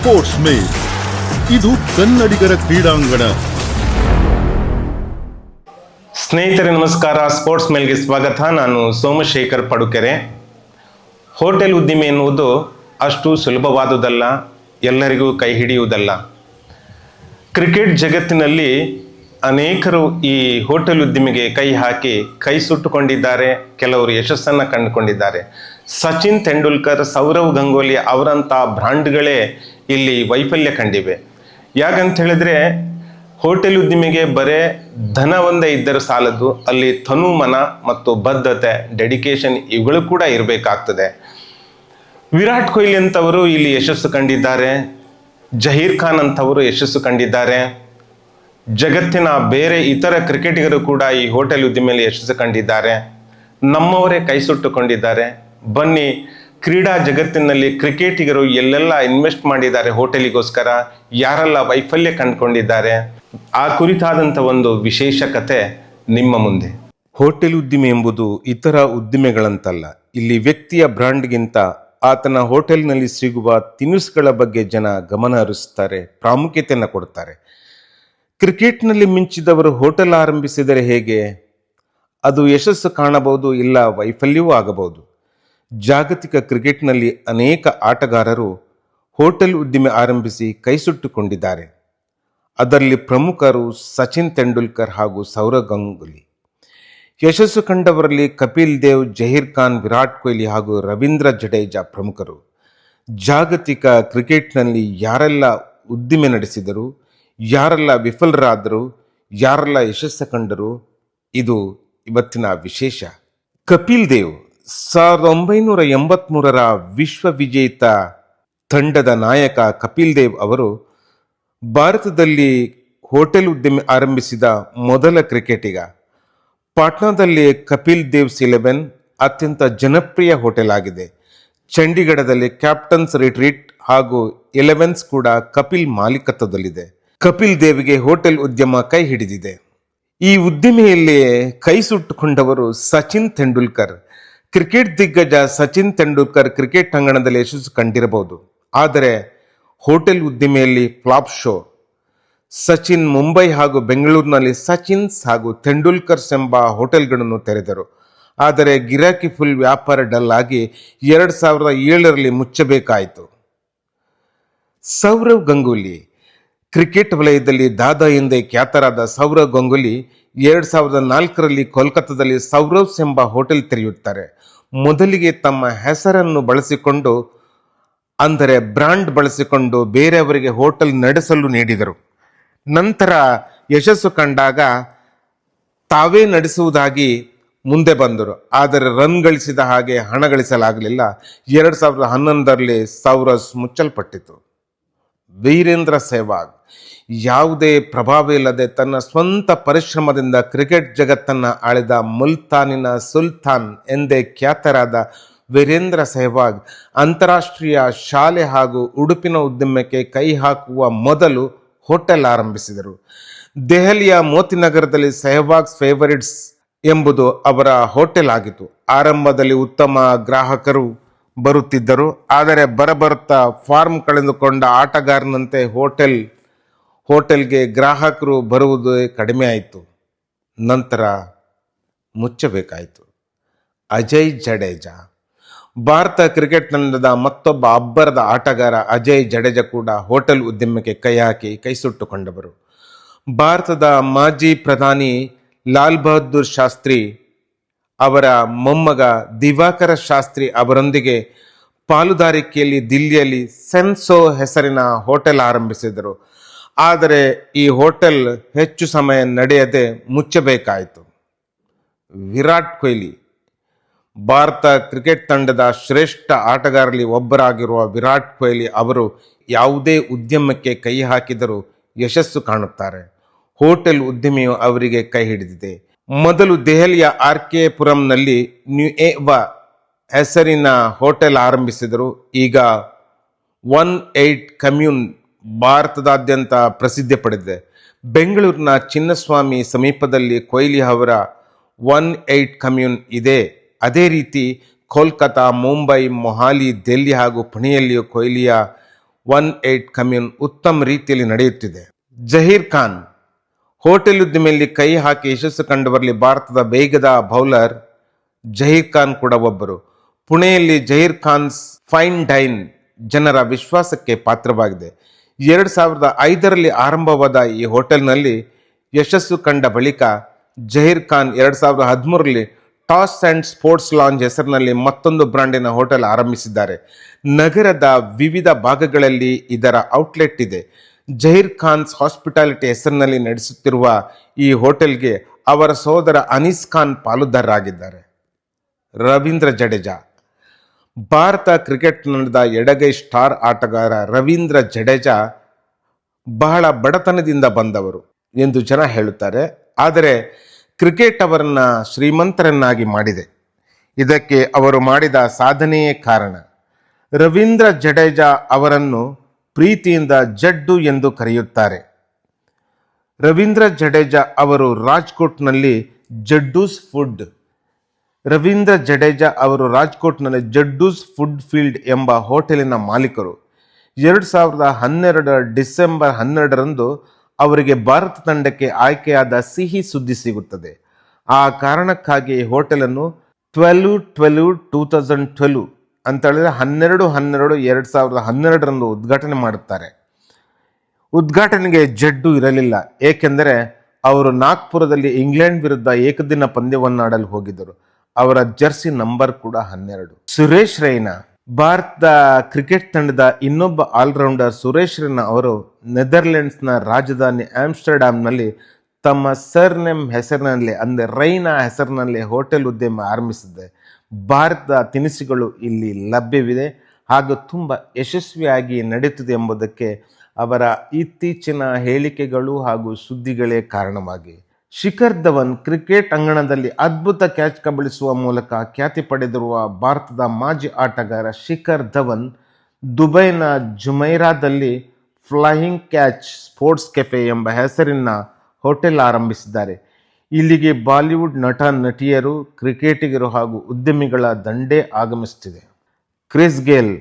Sports ಮೇಲ್ ಇದು ಕನ್ನಡಿಗರ ಕ್ರೀಡಾಂಗಣ. ಸ್ನೇಹಿತರೆ ನಮಸ್ಕಾರ. ಸ್ಪೋರ್ಟ್ಸ್ ಮೇಲ್ಗೆ ಸ್ವಾಗತ. ನಾನು ಸೋಮಶೇಖರ್ ಪಡುಕೆರೆ. ಹೋಟೆಲ್ ಉದ್ದಿಮೆ ಎನ್ನುವುದು ಅಷ್ಟು ಸುಲಭವಾದುದಲ್ಲ, ಎಲ್ಲರಿಗೂ ಕೈ ಹಿಡಿಯುವುದಲ್ಲ. ಕ್ರಿಕೆಟ್ ಜಗತ್ತಿನಲ್ಲಿ ಅನೇಕರು ಈ ಹೋಟೆಲ್ ಉದ್ದಿಮೆಗೆ ಕೈ ಹಾಕಿ ಕೈ ಸುಟ್ಟುಕೊಂಡಿದ್ದಾರೆ, ಕೆಲವರು ಯಶಸ್ಸನ್ನು ಕಂಡುಕೊಂಡಿದ್ದಾರೆ. ಸಚಿನ್ ತೆಂಡೂಲ್ಕರ್, ಸೌರವ್ ಗಂಗೂಲಿ ಅವರಂಥ ಬ್ರಾಂಡ್ಗಳೇ ಇಲ್ಲಿ ವೈಫಲ್ಯ ಕಂಡಿವೆ. ಯಾಕಂತ ಹೇಳಿದ್ರೆ ಹೋಟೆಲ್ ಉದ್ದಿಮೆಗೆ ಬರೇ ಧನ ಒಂದೇ ಇದ್ದರೂ ಸಾಲದು, ಅಲ್ಲಿ ತನುಮನ ಮತ್ತು ಬದ್ಧತೆ, ಡೆಡಿಕೇಶನ್ ಇವುಗಳು ಕೂಡ ಇರಬೇಕಾಗ್ತದೆ. ವಿರಾಟ್ ಕೊಹ್ಲಿ ಅಂತವರು ಇಲ್ಲಿ ಯಶಸ್ಸು ಕಂಡಿದ್ದಾರೆ, ಜಹೀರ್ ಖಾನ್ ಅಂತವರು ಯಶಸ್ಸು ಕಂಡಿದ್ದಾರೆ, ಜಗತ್ತಿನ ಬೇರೆ ಇತರ ಕ್ರಿಕೆಟಿಗರು ಕೂಡ ಈ ಹೋಟೆಲ್ ಉದ್ದಿಮೆಯಲ್ಲಿ ಯಶಸ್ಸು ಕಂಡಿದ್ದಾರೆ. ನಮ್ಮವರೇ ಕೈ ಸುಟ್ಟುಕೊಂಡಿದ್ದಾರೆ. ಬನ್ನಿ, ಕ್ರೀಡಾ ಜಗತ್ತಿನಲ್ಲಿ ಕ್ರಿಕೆಟಿಗರು ಎಲ್ಲೆಲ್ಲ ಇನ್ವೆಸ್ಟ್ ಮಾಡಿದ್ದಾರೆ ಹೋಟೆಲಿಗೋಸ್ಕರ, ಯಾರೆಲ್ಲ ವೈಫಲ್ಯ ಕಂಡುಕೊಂಡಿದ್ದಾರೆ, ಆ ಕುರಿತಾದಂಥ ಒಂದು ವಿಶೇಷ ಕತೆ ನಿಮ್ಮ ಮುಂದೆ. ಹೋಟೆಲ್ ಉದ್ದಿಮೆ ಎಂಬುದು ಇತರ ಉದ್ದಿಮೆಗಳಂತಲ್ಲ. ಇಲ್ಲಿ ವ್ಯಕ್ತಿಯ ಬ್ರಾಂಡ್ಗಿಂತ ಆತನ ಹೋಟೆಲ್ನಲ್ಲಿ ಸಿಗುವ ತಿನಿಸುಗಳ ಬಗ್ಗೆ ಜನ ಗಮನ ಹರಿಸುತ್ತಾರೆ, ಪ್ರಾಮುಖ್ಯತೆಯನ್ನು ಕೊಡ್ತಾರೆ. ಕ್ರಿಕೆಟ್ನಲ್ಲಿ ಮಿಂಚಿದವರು ಹೋಟೆಲ್ ಆರಂಭಿಸಿದರೆ ಹೇಗೆ? ಅದು ಯಶಸ್ಸು ಕಾಣಬಹುದು, ಇಲ್ಲ ವೈಫಲ್ಯವೂ ಆಗಬಹುದು. ಜಾಗತಿಕ ಕ್ರಿಕೆಟ್ನಲ್ಲಿ ಅನೇಕ ಆಟಗಾರರು ಹೋಟೆಲ್ ಉದ್ದಿಮೆ ಆರಂಭಿಸಿ ಕೈ ಸುಟ್ಟುಕೊಂಡಿದ್ದಾರೆ. ಅದರಲ್ಲಿ ಪ್ರಮುಖರು ಸಚಿನ್ ತೆಂಡೂಲ್ಕರ್ ಹಾಗೂ ಸೌರವ್ ಗಂಗೂಲಿ. ಯಶಸ್ಸು ಕಂಡವರಲ್ಲಿ ಕಪಿಲ್ ದೇವ್, ಜಹೀರ್ ಖಾನ್, ವಿರಾಟ್ ಕೊಹ್ಲಿ ಹಾಗೂ ರವೀಂದ್ರ ಜಡೇಜಾ ಪ್ರಮುಖರು. ಜಾಗತಿಕ ಕ್ರಿಕೆಟ್ನಲ್ಲಿ ಯಾರೆಲ್ಲ ಉದ್ದಿಮೆ ನಡೆಸಿದರು, ಯಾರೆಲ್ಲ ವಿಫಲರಾದರು, ಯಾರೆಲ್ಲ ಯಶಸ್ಸು ಕಂಡರು, ಇದು ಇವತ್ತಿನ ವಿಶೇಷ. ಕಪಿಲ್ ದೇವ್ 1983ರ ವಿಶ್ವ ವಿಜೇತ ತಂಡದ ನಾಯಕ ಕಪಿಲ್ ದೇವ್ ಅವರು ಭಾರತದಲ್ಲಿ ಹೋಟೆಲ್ ಉದ್ದಿಮೆ ಆರಂಭಿಸಿದ ಮೊದಲ ಕ್ರಿಕೆಟಿಗ. ಪಾಟ್ನಾದಲ್ಲಿ ಕಪಿಲ್ ದೇವ್ಸ್ 11 ಅತ್ಯಂತ ಜನಪ್ರಿಯ ಹೋಟೆಲ್ ಆಗಿದೆ. ಚಂಡೀಗಢದಲ್ಲಿ ಕ್ಯಾಪ್ಟನ್ಸ್ ರಿಟ್ರೀಟ್ ಹಾಗೂ 11ಸ್ ಕೂಡ ಕಪಿಲ್ ಮಾಲೀಕತ್ವದಲ್ಲಿದೆ. ಕಪಿಲ್ ದೇವ್ಗೆ ಹೋಟೆಲ್ ಉದ್ಯಮ ಕೈ ಹಿಡಿದಿದೆ. ಈ ಉದ್ದಿಮೆಯಲ್ಲಿ ಕೈ ಸುಟ್ಟುಕೊಂಡವರು ಸಚಿನ್ ತೆಂಡೂಲ್ಕರ್. ಕ್ರಿಕೆಟ್ ದಿಗ್ಗಜ ಸಚಿನ್ ತೆಂಡೂಲ್ಕರ್ ಕ್ರಿಕೆಟ್ ಅಂಗಣದಲ್ಲಿ ಯಶಸ್ಸು ಕಂಡಿರಬಹುದು, ಆದರೆ ಹೋಟೆಲ್ ಉದ್ದಿಮೆಯಲ್ಲಿ ಫ್ಲಾಪ್ ಶೋ. ಸಚಿನ್ ಮುಂಬೈ ಹಾಗೂ ಬೆಂಗಳೂರಿನಲ್ಲಿ ಸಚಿನ್ಸ್ ಹಾಗೂ ತೆಂಡೂಲ್ಕರ್ಸ್ ಎಂಬ ಹೋಟೆಲ್ಗಳನ್ನು ತೆರೆದರು. ಆದರೆ ಗಿರಾಕಿ ಫುಲ್, ವ್ಯಾಪಾರ ಡಲ್ ಆಗಿ 2007ರಲ್ಲಿ ಮುಚ್ಚಬೇಕಾಯಿತು. ಸೌರವ್ ಗಂಗೂಲಿ ಕ್ರಿಕೆಟ್ ವಲಯದಲ್ಲಿ ದಾದಾ ಎಂದೇ ಖ್ಯಾತರಾದ ಸೌರವ್ ಗಂಗೂಲಿ 2004ರಲ್ಲಿ ಕೋಲ್ಕತ್ತಾದಲ್ಲಿ ಸೌರವ್ಸ್ ಎಂಬ ಹೋಟೆಲ್ ತೆರೆಯುತ್ತಾರೆ. ಮೊದಲಿಗೆ ತಮ್ಮ ಹೆಸರನ್ನು ಬಳಸಿಕೊಂಡು, ಅಂದರೆ ಬ್ರಾಂಡ್ ಬಳಸಿಕೊಂಡು ಬೇರೆಯವರಿಗೆ ಹೋಟೆಲ್ ನಡೆಸಲು ನೀಡಿದರು. ನಂತರ ಯಶಸ್ಸು ಕಂಡಾಗ ತಾವೇ ನಡೆಸುವುದಾಗಿ ಮುಂದೆ ಬಂದರು. ಆದರೆ ರನ್ ಗಳಿಸಿದ ಹಾಗೆ ಹಣ ಗಳಿಸಲಾಗಲಿಲ್ಲ. 2011ರಲ್ಲಿ ಸೌರವ್ಸ್ ಮುಚ್ಚಲ್ಪಟ್ಟಿತು. ವೀರೇಂದ್ರ ಸೆಹ್ವಾಗ್ ಯಾವುದೇ ಪ್ರಭಾವ ಇಲ್ಲದೆ ತನ್ನ ಸ್ವಂತ ಪರಿಶ್ರಮದಿಂದ ಕ್ರಿಕೆಟ್ ಜಗತ್ತನ್ನು ಆಳಿದ ಮುಲ್ತಾನಿನ ಸುಲ್ತಾನ್ ಎಂದೇ ಖ್ಯಾತರಾದ ವೀರೇಂದ್ರ ಸೆಹ್ವಾಗ್ ಅಂತಾರಾಷ್ಟ್ರೀಯ ಶಾಲೆ ಹಾಗೂ ಉಡುಪಿನ ಉದ್ಯಮಕ್ಕೆ ಕೈ ಹಾಕುವ ಮೊದಲು ಹೋಟೆಲ್ ಆರಂಭಿಸಿದರು. ದೆಹಲಿಯ ಮೋತಿನಗರದಲ್ಲಿ ಸೆಹ್ವಾಗ್ಸ್ ಫೇವರಿಟ್ಸ್ ಎಂಬುದು ಅವರ ಹೋಟೆಲ್ ಆಗಿತ್ತು. ಆರಂಭದಲ್ಲಿ ಉತ್ತಮ ಗ್ರಾಹಕರು ಬರುತ್ತಿದ್ದರು, ಆದರೆ ಬರಬರುತ್ತಾ ಫಾರ್ಮ್ ಕಳೆದುಕೊಂಡ ಆಟಗಾರನಂತೆ ಹೋಟೆಲ್ಗೆ ಗ್ರಾಹಕರು ಬರುವುದು ಕಡಿಮೆ ಆಯಿತು. ನಂತರ ಮುಚ್ಚಬೇಕಾಯಿತು. ಅಜಯ್ ಜಡೇಜಾ ಭಾರತ ಕ್ರಿಕೆಟ್ ತಂಡದ ಮತ್ತೊಬ್ಬ ಅಬ್ಬರದ ಆಟಗಾರ. ಅಜಯ್ ಜಡೇಜಾ ಕೂಡ ಹೋಟೆಲ್ ಉದ್ಯಮಕ್ಕೆ ಕೈ ಹಾಕಿ ಕೈ ಸುಟ್ಟುಕೊಂಡವರು. ಭಾರತದ ಮಾಜಿ ಪ್ರಧಾನಿ ಲಾಲ್ ಬಹದ್ದೂರ್ ಶಾಸ್ತ್ರಿ ಅವರ ಮೊಮ್ಮಗ ದಿವಾಕರ ಶಾಸ್ತ್ರಿ ಅವರೊಂದಿಗೆ ಪಾಲುದಾರಿಕೆಯಲ್ಲಿ ದಿಲ್ಲಿಯಲ್ಲಿ ಸೆನ್ಸೋ ಹೆಸರಿನ ಹೋಟೆಲ್ ಆರಂಭಿಸಿದರು. ಆದರೆ ಈ ಹೋಟೆಲ್ ಹೆಚ್ಚು ಸಮಯ ನಡೆಯದೆ ಮುಚ್ಚಬೇಕಾಯಿತು. ವಿರಾಟ್ ಕೊಹ್ಲಿ ಭಾರತ ಕ್ರಿಕೆಟ್ ತಂಡದ ಶ್ರೇಷ್ಠ ಆಟಗಾರರಲ್ಲಿ ಒಬ್ಬರಾಗಿರುವ ವಿರಾಟ್ ಕೊಹ್ಲಿ ಅವರು ಯಾವುದೇ ಉದ್ಯಮಕ್ಕೆ ಕೈ ಹಾಕಿದರೂ ಯಶಸ್ಸು ಕಾಣುತ್ತಾರೆ. ಹೋಟೆಲ್ ಉದ್ಯಮೆಯು ಅವರಿಗೆ ಕೈ ಹಿಡಿದಿದೆ. ಮೊದಲು ದೆಹಲಿಯ RK ಪುರಂನಲ್ಲಿ ನ್ಯೂಎವಾ ಹೆಸರಿನ ಹೋಟೆಲ್ ಆರಂಭಿಸಿದರು. ಈಗ 18 ಕಮ್ಯೂನ್ ಭಾರತದಾದ್ಯಂತ ಪ್ರಸಿದ್ಧಿ ಪಡೆದಿದೆ. ಬೆಂಗಳೂರಿನ ಚಿನ್ನಸ್ವಾಮಿ ಸಮೀಪದಲ್ಲಿ ಕೊಹ್ಲಿ ಅವರ 18 ಕಮ್ಯೂನ್ ಇದೆ. ಅದೇ ರೀತಿ ಕೋಲ್ಕತಾ, ಮುಂಬೈ, ಮೊಹಾಲಿ, ದಿಲ್ಲಿ ಹಾಗೂ ಪುಣೆಯಲ್ಲಿಯೂ ಕೊಹ್ಲಿಯ 18 ಕಮ್ಯೂನ್ ಉತ್ತಮ ರೀತಿಯಲ್ಲಿ ನಡೆಯುತ್ತಿದೆ. ಜಹೀರ್ ಖಾನ್ ಹೋಟೆಲ್ ಉದ್ದಿಮೆಯಲ್ಲಿ ಕೈ ಹಾಕಿ ಯಶಸ್ಸು ಕಂಡುಬರಲಿ. ಭಾರತದ ವೇಗದ ಬೌಲರ್ ಜಹೀರ್ ಖಾನ್ ಕೂಡ ಒಬ್ಬರು. ಪುಣೆಯಲ್ಲಿ ಜಹೀರ್ ಖಾನ್ಸ್ ಫೈನ್ ಡೈನ್ ಜನರ ವಿಶ್ವಾಸಕ್ಕೆ ಪಾತ್ರವಾಗಿದೆ. 2005ರಲ್ಲಿ ಆರಂಭವಾದ ಈ ಹೋಟೆಲ್ನಲ್ಲಿ ಯಶಸ್ಸು ಕಂಡ ಬಳಿಕ ಜಹೀರ್ ಖಾನ್ 2013ರಲ್ಲಿ ಟಾಸ್ ಅಂಡ್ ಸ್ಪೋರ್ಟ್ಸ್ ಲಾಂಜ್ ಹೆಸರಿನಲ್ಲಿ ಮತ್ತೊಂದು ಬ್ರಾಂಡಿನ ಹೋಟೆಲ್ ಆರಂಭಿಸಿದ್ದಾರೆ. ನಗರದ ವಿವಿಧ ಭಾಗಗಳಲ್ಲಿ ಇದರ ಔಟ್ಲೆಟ್ ಇದೆ. ಜಹೀರ್ ಖಾನ್ಸ್ ಹಾಸ್ಪಿಟಾಲಿಟಿ ಹೆಸರಿನಲ್ಲಿ ನಡೆಸುತ್ತಿರುವ ಈ ಹೋಟೆಲ್ಗೆ ಅವರ ಸಹೋದರ ಅನೀಸ್ ಖಾನ್ ಪಾಲುದಾರರಾಗಿದ್ದಾರೆ. ರವೀಂದ್ರ ಜಡೇಜಾ ಭಾರತ ಕ್ರಿಕೆಟ್ ತಂಡದ ಎಡಗೈ ಸ್ಟಾರ್ ಆಟಗಾರ ರವೀಂದ್ರ ಜಡೇಜಾ ಬಹಳ ಬಡತನದಿಂದ ಬಂದವರು ಎಂದು ಜನ ಹೇಳುತ್ತಾರೆ. ಆದರೆ ಕ್ರಿಕೆಟ್ ಅವರನ್ನ ಶ್ರೀಮಂತರನ್ನಾಗಿ ಮಾಡಿದೆ. ಇದಕ್ಕೆ ಅವರು ಮಾಡಿದ ಸಾಧನೆಯೇ ಕಾರಣ. ರವೀಂದ್ರ ಜಡೇಜಾ ಅವರನ್ನು ಪ್ರೀತಿಯಿಂದ ಜಡ್ಡು ಎಂದು ಕರೆಯುತ್ತಾರೆ. ರವೀಂದ್ರ ಜಡೇಜಾ ಅವರು ರಾಜ್ಕೋಟ್ನಲ್ಲಿ ಜಡ್ಡೂಸ್ ಫುಡ್ ಫೀಲ್ಡ್ ಎಂಬ ಹೋಟೆಲಿನ ಮಾಲೀಕರು. 2012 ಡಿಸೆಂಬರ್ 12ರಂದು ಅವರಿಗೆ ಭಾರತ ತಂಡಕ್ಕೆ ಆಯ್ಕೆಯಾದ ಸಿಹಿ ಸುದ್ದಿ ಸಿಗುತ್ತದೆ. ಆ ಕಾರಣಕ್ಕಾಗಿ ಈ ಹೋಟೆಲನ್ನು 12/12/2012 ಅಂತ ಹೇಳಿದ್ರೆ 12/12/2012ರಂದು ಉದ್ಘಾಟನೆ ಮಾಡುತ್ತಾರೆ. ಉದ್ಘಾಟನೆಗೆ ಜಡ್ಡು ಇರಲಿಲ್ಲ, ಏಕೆಂದರೆ ಅವರು ನಾಗ್ಪುರದಲ್ಲಿ ಇಂಗ್ಲೆಂಡ್ ವಿರುದ್ಧ ಏಕದಿನ ಪಂದ್ಯವನ್ನಾಡಲು ಹೋಗಿದ್ದರು. ಅವರ ಜರ್ಸಿ ನಂಬರ್ ಕೂಡ 12. ಸುರೇಶ್ ರೈನಾ ಭಾರತದ ಕ್ರಿಕೆಟ್ ತಂಡದ ಇನ್ನೊಬ್ಬ ಆಲ್ರೌಂಡರ್. ಸುರೇಶ್ ರೈನಾ ಅವರು ನೆದರ್ಲೆಂಡ್ಸ್ನ ರಾಜಧಾನಿ ಆಮ್ಸ್ಟರ್ಡ್ಯಾಮ್ನಲ್ಲಿ ತಮ್ಮ ಸರ್ನೇಮ್ ಹೆಸರಿನಲ್ಲಿ ಅಂದರೆ ರೈನಾ ಹೆಸರಿನಲ್ಲಿ ಹೋಟೆಲ್ ಉದ್ಯಮ ಆರಂಭಿಸಿದೆ. ಭಾರತದ ತಿನಿಸುಗಳು ಇಲ್ಲಿ ಲಭ್ಯವಿದೆ ಹಾಗೂ ತುಂಬ ಯಶಸ್ವಿಯಾಗಿ ನಡೆಯುತ್ತಿದೆ ಎಂಬುದಕ್ಕೆ ಅವರ ಇತ್ತೀಚಿನ ಹೇಳಿಕೆಗಳು ಹಾಗೂ ಸುದ್ದಿಗಳೇ ಕಾರಣವಾಗಿ. ಶಿಖರ್ ಧವನ್ ಕ್ರಿಕೆಟ್ ಅಂಗಣದಲ್ಲಿ ಅದ್ಭುತ ಕ್ಯಾಚ್ ಕಬಳಿಸುವ ಮೂಲಕ ಖ್ಯಾತಿ ಪಡೆದಿರುವ ಭಾರತದ ಮಾಜಿ ಆಟಗಾರ ಶಿಖರ್ ಧವನ್ ದುಬೈನ ಜುಮೈರಾದಲ್ಲಿ ಫ್ಲೈಯಿಂಗ್ ಕ್ಯಾಚ್ ಸ್ಪೋರ್ಟ್ಸ್ ಕೆಫೆ ಎಂಬ ಹೆಸರಿನ ಹೋಟೆಲ್ ಆರಂಭಿಸಿದ್ದಾರೆ. ಇಲ್ಲಿಗೆ ಬಾಲಿವುಡ್ ನಟ ನಟಿಯರು, ಕ್ರಿಕೆಟಿಗರು ಹಾಗೂ ಉದ್ಯಮಿಗಳ ದಂಡೇ ಆಗಮಿಸುತ್ತಿದೆ. ಕ್ರಿಸ್ ಗೇಲ್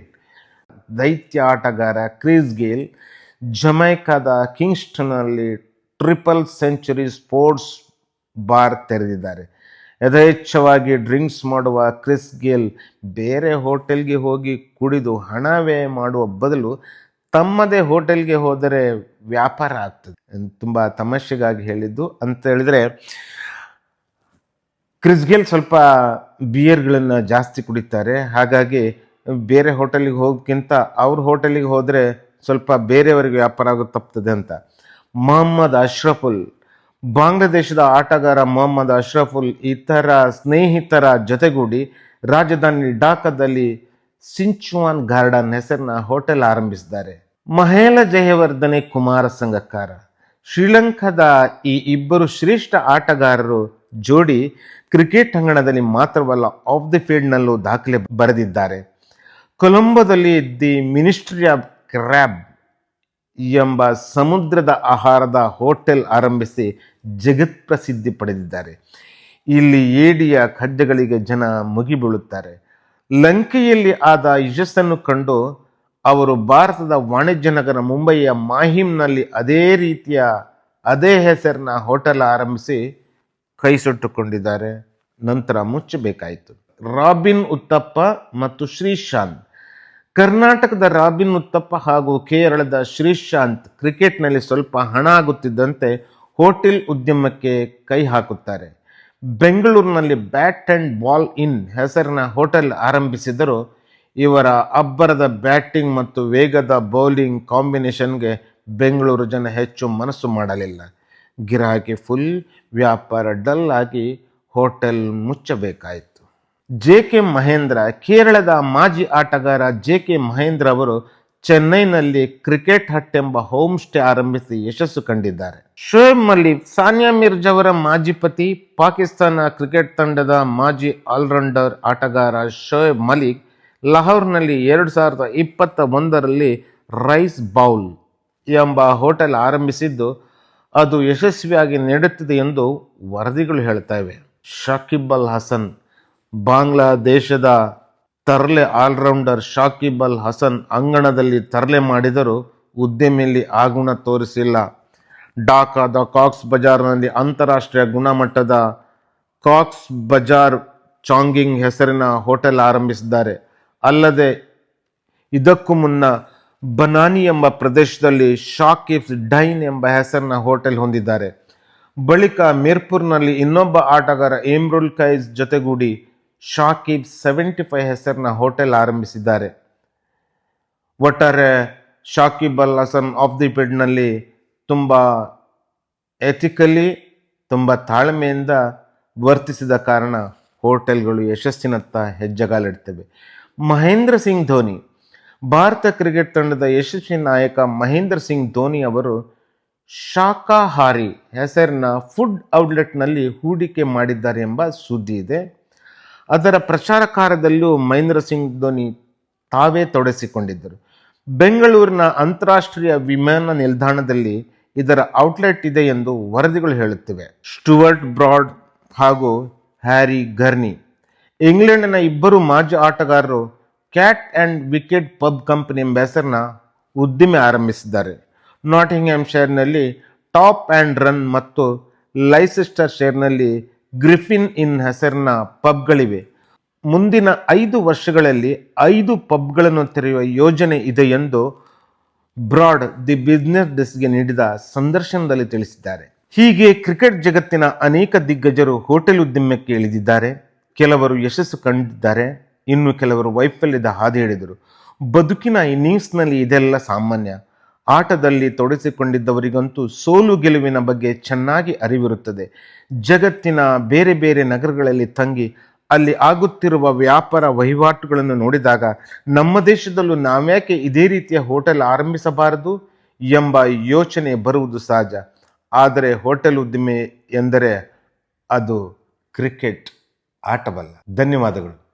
ದೈತ್ಯ ಆಟಗಾರ ಕ್ರಿಸ್ ಗೇಲ್ ಜಮೈಕಾದ ಕಿಂಗ್ಸ್ಟನ್ನಲ್ಲಿ ಟ್ರಿಪಲ್ ಸೆಂಚುರಿ ಸ್ಪೋರ್ಟ್ಸ್ ಬಾರ್ ತೆರೆದಿದ್ದಾರೆ. ಯಥೇಚ್ಛವಾಗಿ ಡ್ರಿಂಕ್ಸ್ ಮಾಡುವ ಕ್ರಿಸ್ ಗೇಲ್ ಬೇರೆ ಹೋಟೆಲ್ಗೆ ಹೋಗಿ ಕುಡಿದು ಹಣ ವ್ಯಯ ಮಾಡುವ ಬದಲು ತಮ್ಮದೇ ಹೋಟೆಲ್ಗೆ ಹೋದರೆ ವ್ಯಾಪಾರ ಆಗ್ತದೆ. ತುಂಬ ತಮಾಷೆಗಾಗಿ ಹೇಳಿದ್ದು ಅಂತ ಹೇಳಿದರೆ, ಕ್ರಿಸ್ ಗೇಲ್ ಸ್ವಲ್ಪ ಬಿಯರ್ಗಳನ್ನು ಜಾಸ್ತಿ ಕುಡಿತಾರೆ. ಹಾಗಾಗಿ ಬೇರೆ ಹೋಟೆಲಿಗೆ ಹೋಗೋಕ್ಕಿಂತ ಅವ್ರ ಹೋಟೆಲಿಗೆ ಹೋದರೆ ಸ್ವಲ್ಪ ಬೇರೆಯವರಿಗೆ ವ್ಯಾಪಾರ ಆಗೋದು ತಪ್ತದೆ ಅಂತ. ಮೊಹಮ್ಮದ್ ಅಶ್ರಫುಲ್ ಬಾಂಗ್ಲಾದೇಶದ ಆಟಗಾರ ಮೊಹಮ್ಮದ್ ಅಶ್ರಫುಲ್ ಇತರ ಸ್ನೇಹಿತರ ಜೊತೆಗೂಡಿ ರಾಜಧಾನಿ ಢಾಕಾದಲ್ಲಿ ಸಿಂಚುವಾನ್ ಗಾರ್ಡನ್ ಹೆಸರಿನ ಹೋಟೆಲ್ ಆರಂಭಿಸಿದ್ದಾರೆ. ಮಹೇಲ ಜಯವರ್ಧನೆ ಕುಮಾರ ಸಂಗಕ್ಕಾರ ಶ್ರೀಲಂಕಾದ ಈ ಇಬ್ಬರು ಶ್ರೇಷ್ಠ ಆಟಗಾರರು ಜೋಡಿ ಕ್ರಿಕೆಟ್ ಅಂಗಣದಲ್ಲಿ ಮಾತ್ರವಲ್ಲ ಆಫ್ ದಿ ಫೀಲ್ಡ್ನಲ್ಲೂ ದಾಖಲೆ ಬರೆದಿದ್ದಾರೆ. ಕೊಲಂಬೋದಲ್ಲಿ ದಿ ಮಿನಿಸ್ಟ್ರಿ ಆಫ್ ಕ್ರ್ಯಾಬ್ ಎಂಬ ಸಮುದ್ರದ ಆಹಾರದ ಹೋಟೆಲ್ ಆರಂಭಿಸಿ ಜಗತ್ ಪ್ರಸಿದ್ಧಿ ಪಡೆದಿದ್ದಾರೆ. ಇಲ್ಲಿ ಏಡಿಯ ಖಾದ್ಯಗಳಿಗೆ ಜನ ಮುಗಿಬೀಳುತ್ತಾರೆ. ಲಂಕೆಯಲ್ಲಿ ಆದ ಯಶಸ್ಸನ್ನು ಕಂಡು ಅವರು ಭಾರತದ ವಾಣಿಜ್ಯ ನಗರ ಮುಂಬಯಿಯ ಮಾಹಿಮ್ನಲ್ಲಿ ಅದೇ ಹೆಸರಿನ ಹೋಟೆಲ್ ಆರಂಭಿಸಿ ಕೈ ಸುಟ್ಟುಕೊಂಡಿದ್ದಾರೆ. ನಂತರ ಮುಚ್ಚಬೇಕಾಯಿತು. ರಾಬಿನ್ ಉತ್ತಪ್ಪ ಮತ್ತು ಶ್ರೀಶಾಂತ್ ಕರ್ನಾಟಕದ ರಾಬಿನ್ ಉತ್ತಪ್ಪ ಹಾಗೂ ಕೇರಳದ ಶ್ರೀಶಾಂತ್ ಕ್ರಿಕೆಟ್ನಲ್ಲಿ ಸ್ವಲ್ಪ ಹಣ ಆಗುತ್ತಿದ್ದಂತೆ ಹೋಟೆಲ್ ಉದ್ಯಮಕ್ಕೆ ಕೈ ಹಾಕುತ್ತಾರೆ. ಬೆಂಗಳೂರಿನಲ್ಲಿ ಬ್ಯಾಟ್ ಅಂಡ್ ಬಾಲ್ ಇನ್ ಹೆಸರಿನ ಹೋಟೆಲ್ ಆರಂಭಿಸಿದರು. ಇವರ ಅಬ್ಬರದ ಬ್ಯಾಟಿಂಗ್ ಮತ್ತು ವೇಗದ ಬೌಲಿಂಗ್ ಕಾಂಬಿನೇಷನ್ಗೆ ಬೆಂಗಳೂರು ಜನ ಹೆಚ್ಚು ಮನಸ್ಸು ಮಾಡಲಿಲ್ಲ. ಗಿರಾಕಿ ಫುಲ್, ವ್ಯಾಪಾರ ಡಲ್ ಆಗಿ ಹೋಟೆಲ್ ಮುಚ್ಚಬೇಕಾಯಿತು. ಜೆ.ಕೆ. ಮಹೇಂದ್ರ ಕೇರಳದ ಮಾಜಿ ಆಟಗಾರ ಜೆ.ಕೆ. ಮಹೇಂದ್ರ ಅವರು ಚೆನ್ನೈನಲ್ಲಿ ಕ್ರಿಕೆಟ್ ಹಟ್ ಎಂಬ ಹೋಮ್ ಸ್ಟೇ ಆರಂಭಿಸಿ ಯಶಸ್ಸು ಕಂಡಿದ್ದಾರೆ. ಶೋಯಬ್ ಮಲಿಕ್ ಸಾನಿಯಾ ಮಿರ್ಜಾ ಅವರ ಮಾಜಿ ಪತಿ. ಪಾಕಿಸ್ತಾನ ಕ್ರಿಕೆಟ್ ತಂಡದ ಮಾಜಿ ಆಲ್ರೌಂಡರ್ ಆಟಗಾರ ಶೋಯಬ್ ಮಲಿಕ್ ಲಾಹೋರ್ನಲ್ಲಿ 2021ರಲ್ಲಿ ರೈಸ್ ಬೌಲ್ ಎಂಬ ಹೋಟೆಲ್ ಆರಂಭಿಸಿದ್ದು ಅದು ಯಶಸ್ವಿಯಾಗಿ ನಡೆಯುತ್ತಿದೆ ಎಂದು ವರದಿಗಳು ಹೇಳ್ತವೆ. ಶಾಕಿಬ್ ಅಲ್ ಹಸನ್ ಬಾಂಗ್ಲಾದೇಶದ ತರಲೆ ಆಲ್ರೌಂಡರ್ ಶಾಕಿಬ್ ಅಲ್ ಹಸನ್ ಅಂಗಣದಲ್ಲಿ ತರಲೆ ಮಾಡಿದರೂ ಉದ್ಯಮಿಯಲ್ಲಿ ಆಗುಣ ತೋರಿಸಿಲ್ಲ. ಢಾಕಾದ ಕಾಕ್ಸ್ ಬಜಾರ್ನಲ್ಲಿ ಅಂತಾರಾಷ್ಟ್ರೀಯ ಗುಣಮಟ್ಟದ ಕಾಕ್ಸ್ ಬಜಾರ್ ಚಾಂಗಿಂಗ್ ಹೆಸರಿನ ಹೋಟೆಲ್ ಆರಂಭಿಸಿದ್ದಾರೆ. ಅಲ್ಲದೆ ಇದಕ್ಕೂ ಮುನ್ನ ಬನಾನಿ ಎಂಬ ಪ್ರದೇಶದಲ್ಲಿ ಶಾಕಿಬ್ಸ್ ಡೈನ್ ಎಂಬ ಹೆಸರಿನ ಹೋಟೆಲ್ ಹೊಂದಿದ್ದಾರೆ. ಬಳಿಕ ಮಿರ್ಪುರ್ನಲ್ಲಿ ಇನ್ನೊಬ್ಬ ಆಟಗಾರ ಇಮ್ರುಲ್ ಕೈಸ್ ಜೊತೆಗೂಡಿ ಶಾಕಿಬ್ಸ್ 75 ಹೆಸರಿನ ಹೋಟೆಲ್ ಆರಂಭಿಸಿದ್ದಾರೆ. ಒಟ್ಟಾರೆ ಶಾಕಿಬ್ ಅಲ್ ಹಸನ್ ಆಫ್ ದಿ ಪಿಡ್ನಲ್ಲಿ ತುಂಬ ಎಥಿಕಲಿ ತುಂಬ ತಾಳ್ಮೆಯಿಂದ ವರ್ತಿಸಿದ ಕಾರಣ ಹೋಟೆಲ್ಗಳು ಯಶಸ್ಸಿನತ್ತ ಹೆಜ್ಜೆಗಾಲಿಡ್ತವೆ. ಮಹೇಂದ್ರ ಸಿಂಗ್ ಧೋನಿ. ಭಾರತ ಕ್ರಿಕೆಟ್ ತಂಡದ ಯಶಸ್ವಿ ನಾಯಕ ಮಹೇಂದ್ರ ಸಿಂಗ್ ಧೋನಿ ಅವರು ಶಾಕಾಹಾರಿ ಹೆಸರಿನ ಫುಡ್ ಔಟ್ಲೆಟ್ನಲ್ಲಿ ಹೂಡಿಕೆ ಮಾಡಿದ್ದಾರೆ ಎಂಬ ಸುದ್ದಿ ಇದೆ. ಅದರ ಪ್ರಚಾರ ಕಾರ್ಯದಲ್ಲೂ ಮಹೇಂದ್ರ ಸಿಂಗ್ ಧೋನಿ ತಾವೇ ತೊಡಗಿಸಿಕೊಂಡಿದ್ದರು. ಬೆಂಗಳೂರಿನ ಅಂತಾರಾಷ್ಟ್ರೀಯ ವಿಮಾನ ನಿಲ್ದಾಣದಲ್ಲಿ ಇದರ ಔಟ್ಲೆಟ್ ಇದೆ ಎಂದು ವರದಿಗಳು ಹೇಳುತ್ತಿವೆ. ಸ್ಟುವರ್ಟ್ ಬ್ರಾಡ್ ಹಾಗೂ ಹ್ಯಾರಿ ಗರ್ನಿ. ಇಂಗ್ಲೆಂಡಿನ ಇಬ್ಬರು ಮಾಜಿ ಆಟಗಾರರು cat and wicket pub company ಎಂಬ ಹೆಸರಿನ ಉದ್ದಿಮೆ ಆರಂಭಿಸಿದ್ದಾರೆ. ನಾಟಿಂಗ್ಹ್ಯಾಮ್ ಶೈರ್ನಲ್ಲಿ ಟಾಪ್ ಆ್ಯಂಡ್ ರನ್ ಮತ್ತು ಲೈಸೆಸ್ಟರ್ ಶೈರ್ನಲ್ಲಿ ಗ್ರಿಫಿನ್ ಇನ್ ಹೆಸರಿನ ಪಬ್ಗಳಿವೆ. ಮುಂದಿನ 5 ವರ್ಷಗಳಲ್ಲಿ 5 ಪಬ್ಗಳನ್ನು ತೆರೆಯುವ ಯೋಜನೆ ಇದೆ ಎಂದು ಬ್ರಾಡ್ ದಿ ಬಿಸಿನೆಸ್ ಡೆಸ್ಕ್ಗೆ ನೀಡಿದ ಸಂದರ್ಶನದಲ್ಲಿ ತಿಳಿಸಿದ್ದಾರೆ. ಹೀಗೆ ಕ್ರಿಕೆಟ್ ಜಗತ್ತಿನ ಅನೇಕ ದಿಗ್ಗಜರು ಹೋಟೆಲ್ ಉದ್ಯಮಕ್ಕೆ ಇಳಿದಿದ್ದಾರೆ. ಕೆಲವರು ಯಶಸ್ಸು ಕಂಡಿದ್ದಾರೆ, ಇನ್ನು ಕೆಲವರು ವೈಫಲ್ಯದ ಹಾದಿ ಹಿಡಿದರು. ಬದುಕಿನ ಇನ್ನಿಂಗ್ಸ್ನಲ್ಲಿ ಇದೆಲ್ಲ ಸಾಮಾನ್ಯ. ಆಟದಲ್ಲಿ ತೊಡಗಿಸಿಕೊಂಡಿದ್ದವರಿಗಂತೂ ಸೋಲು ಗೆಲುವಿನ ಬಗ್ಗೆ ಚೆನ್ನಾಗಿ ಅರಿವಿರುತ್ತದೆ. ಜಗತ್ತಿನ ಬೇರೆ ಬೇರೆ ನಗರಗಳಲ್ಲಿ ತಂಗಿ ಅಲ್ಲಿ ಆಗುತ್ತಿರುವ ವ್ಯಾಪಾರ ವಹಿವಾಟುಗಳನ್ನು ನೋಡಿದಾಗ ನಮ್ಮ ದೇಶದಲ್ಲೂ ನಾವ್ಯಾಕೆ ಇದೇ ರೀತಿಯ ಹೋಟೆಲ್ ಆರಂಭಿಸಬಾರದು ಎಂಬ ಯೋಚನೆ ಬರುವುದು ಸಹಜ. ಆದರೆ ಹೋಟೆಲ್ ಉದ್ದಿಮೆ ಎಂದರೆ ಅದು ಕ್ರಿಕೆಟ್ ಆಟವಲ್ಲ. ಧನ್ಯವಾದಗಳು.